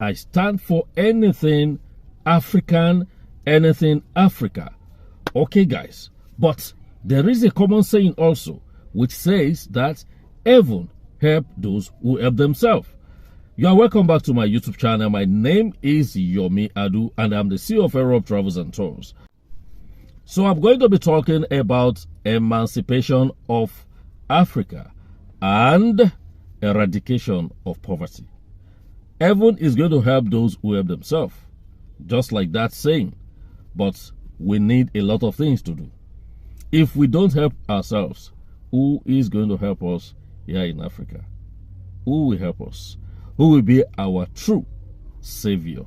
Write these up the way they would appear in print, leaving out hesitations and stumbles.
I stand for anything African, anything Africa. Okay, guys, but there is a common saying also, which says that heaven help those who help themselves. You are welcome back to my YouTube channel. My name is Yomi Adu, and I'm the CEO of Europe Travels and Tours. So I'm going to be talking about emancipation of Africa and eradication of poverty. Heaven is going to help those who help themselves, just like that saying. But we need a lot of things to do. If we don't help ourselves, who is going to help us here in Africa? Who will help us? Who will be our true savior?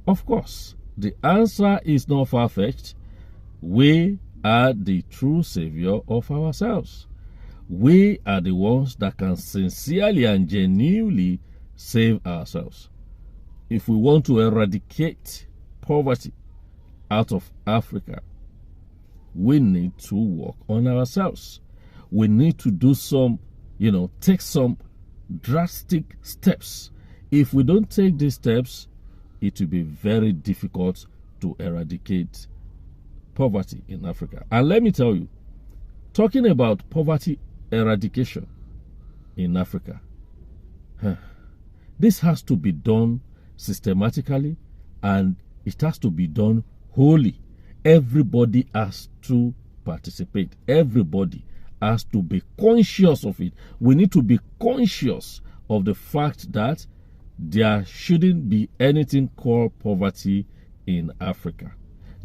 Of course, the answer is not far-fetched. We are the true savior of ourselves. We are the ones that can sincerely and genuinely save ourselves. If we want to eradicate poverty out of Africa, we need to work on ourselves. We need to do some, take some drastic steps. If we don't take these steps, it will be very difficult to eradicate poverty in Africa. And let me tell you, talking about poverty eradication in Africa, this has to be done systematically, and it has to be done wholly. Everybody has to participate. Everybody has to be conscious of it. We need to be conscious of the fact that there shouldn't be anything called poverty in Africa.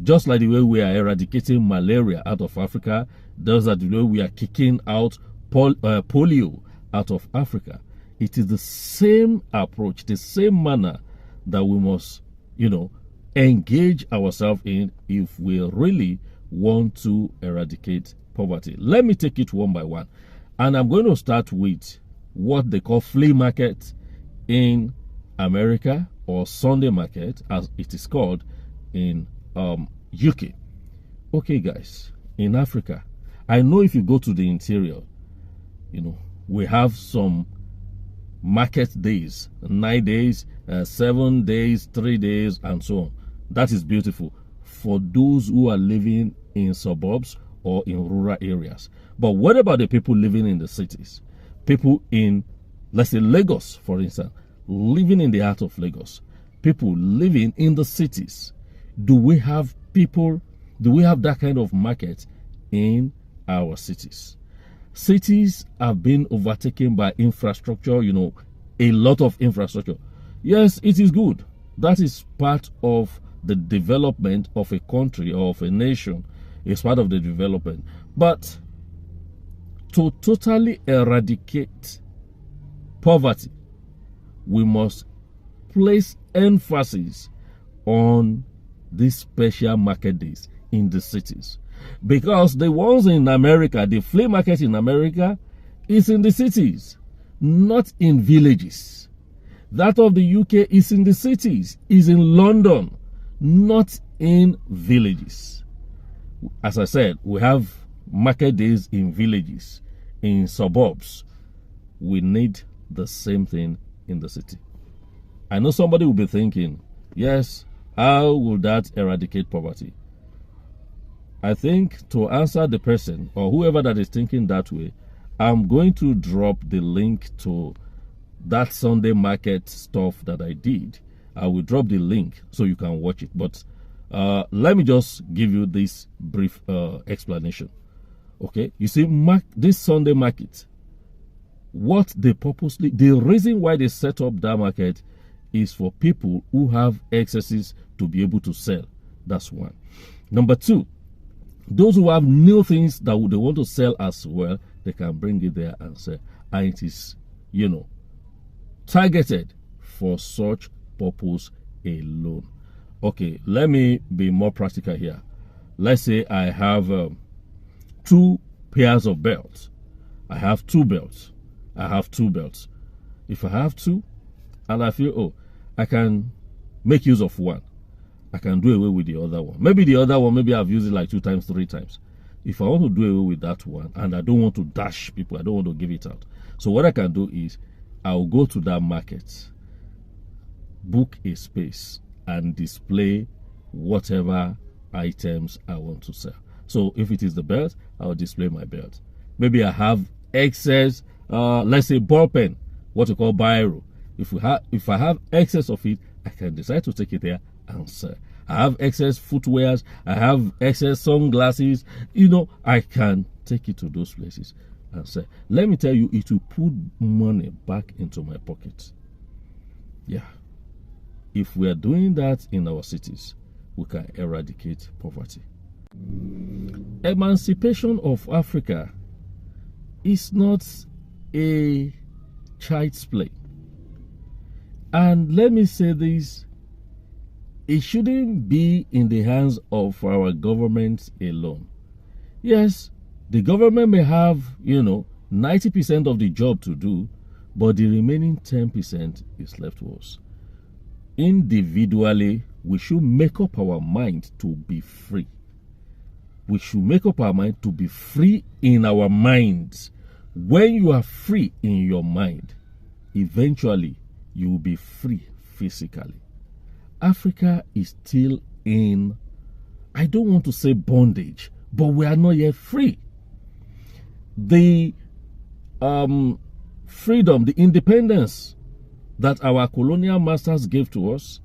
Just like the way we are eradicating malaria out of Africa, those are the way we are kicking out polio out of Africa. It is the same approach, the same manner that we must, engage ourselves in if we really want to eradicate poverty. Let me take it one by one. And I'm going to start with what they call flea market in America, or Sunday market as it is called in UK. Okay, guys, in Africa, I know if you go to the interior, we have some market days, 9 days, 7 days, 3 days, and so on. That is beautiful for those who are living in suburbs or in rural areas. But what about the people living in the cities? People in, let's say, Lagos, for instance, living in the heart of Lagos. People living in the cities. Do we have that kind of market in our cities? Cities have been overtaken by infrastructure, a lot of infrastructure. Yes, it is good. That is part of the development of a country or of a nation. It's part of the development. But to totally eradicate poverty, we must place emphasis on these special market days in the cities. Because the ones in America, the flea market in America, is in the cities, not in villages. That of the UK is in the cities, is in London, not in villages. As I said, we have market days in villages, in suburbs. We need the same thing in the city. I know somebody will be thinking, yes, how will that eradicate poverty? I think to answer the person or whoever that is thinking that way, I'm going to drop the link to that Sunday market stuff that I did. I will drop the link so you can watch it. But let me just give you this brief explanation. Okay, you see, this Sunday market, the reason why they set up that market is for people who have excesses to be able to sell. That's one. Number two, those who have new things that they want to sell as well, they can bring it there and sell. And it is, targeted for such purpose alone. Okay, let me be more practical here. Let's say I have 2 pairs of belts. I have 2 belts. I have 2 belts. If I have 2 and I feel, I can make use of one, I can do away with the other one. Maybe the other one, maybe I've used it like 2 times, 3 times. If I want to do away with that one and I don't want to dash people, I don't want to give it out. So what I can do is I'll go to that market, book a space and display whatever items I want to sell. So if it is the belt, I'll display my belt. Maybe I have excess, let's say ball pen, what you call biro. If I have excess of it, I can decide to take it there and sell. I have excess footwears, I have excess sunglasses, I can take it to those places and sell. Let me tell you, it will put money back into my pocket. Yeah. If we are doing that in our cities, we can eradicate poverty. Emancipation of Africa is not a child's play. And let me say this, it shouldn't be in the hands of our government alone. Yes, the government may have, 90% of the job to do, but the remaining 10% is left to us. Individually, we should make up our mind to be free. We should make up our mind to be free in our minds. When you are free in your mind, eventually you will be free physically. Africa is still in, I don't want to say bondage, but we are not yet free. The freedom, the independence that our colonial masters gave to us,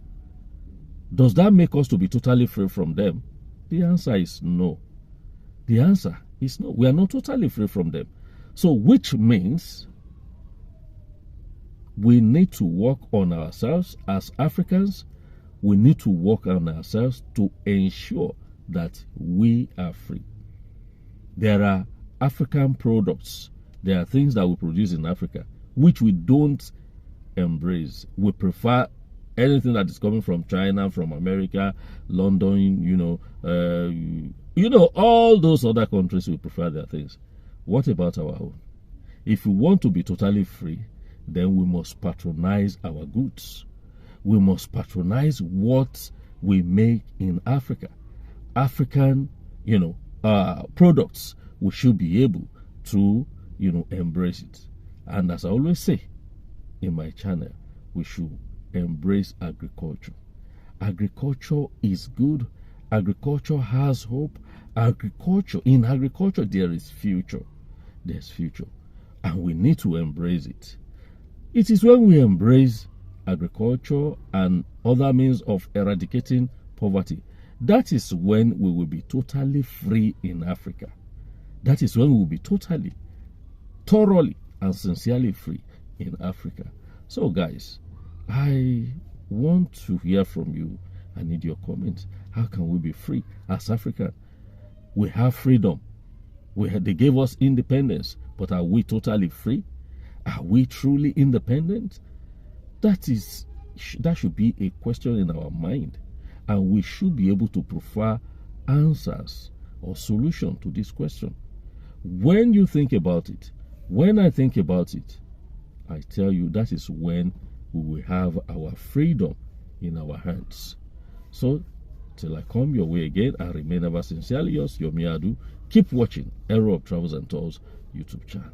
does that make us to be totally free from them? The answer is no. The answer is no. We are not totally free from them. So, which means we need to work on ourselves as Africans. We need to work on ourselves to ensure that we are free. There are African products. There are things that we produce in Africa which we don't embrace. We prefer anything that is coming from China, from America, London, all those other countries. We prefer their things. What about our own? If we want to be totally free, then we must patronize our goods. We must patronize what we make in Africa. African, products, we should be able to, embrace it. And as I always say in my channel, we should embrace agriculture. Agriculture is good. Agriculture has hope. In agriculture, there is future. There's future. And we need to embrace it. It is when we embrace agriculture and other means of eradicating poverty, that is when we will be totally free in Africa. That is when we will be totally, thoroughly, and sincerely free in Africa. So guys, I want to hear from you. I need your comments. How can we be free as Africans? We have freedom. They gave us independence, but are we totally free? Are we truly independent? That should be a question in our mind, and we should be able to provide answers or solution to this question. When you think about it, when I think about it, I tell you that is when we will have our freedom in our hands. So, till I come your way again, I remain ever sincerely yours, Yomi Adu. Keep watching Era of Travels and Tours YouTube channel.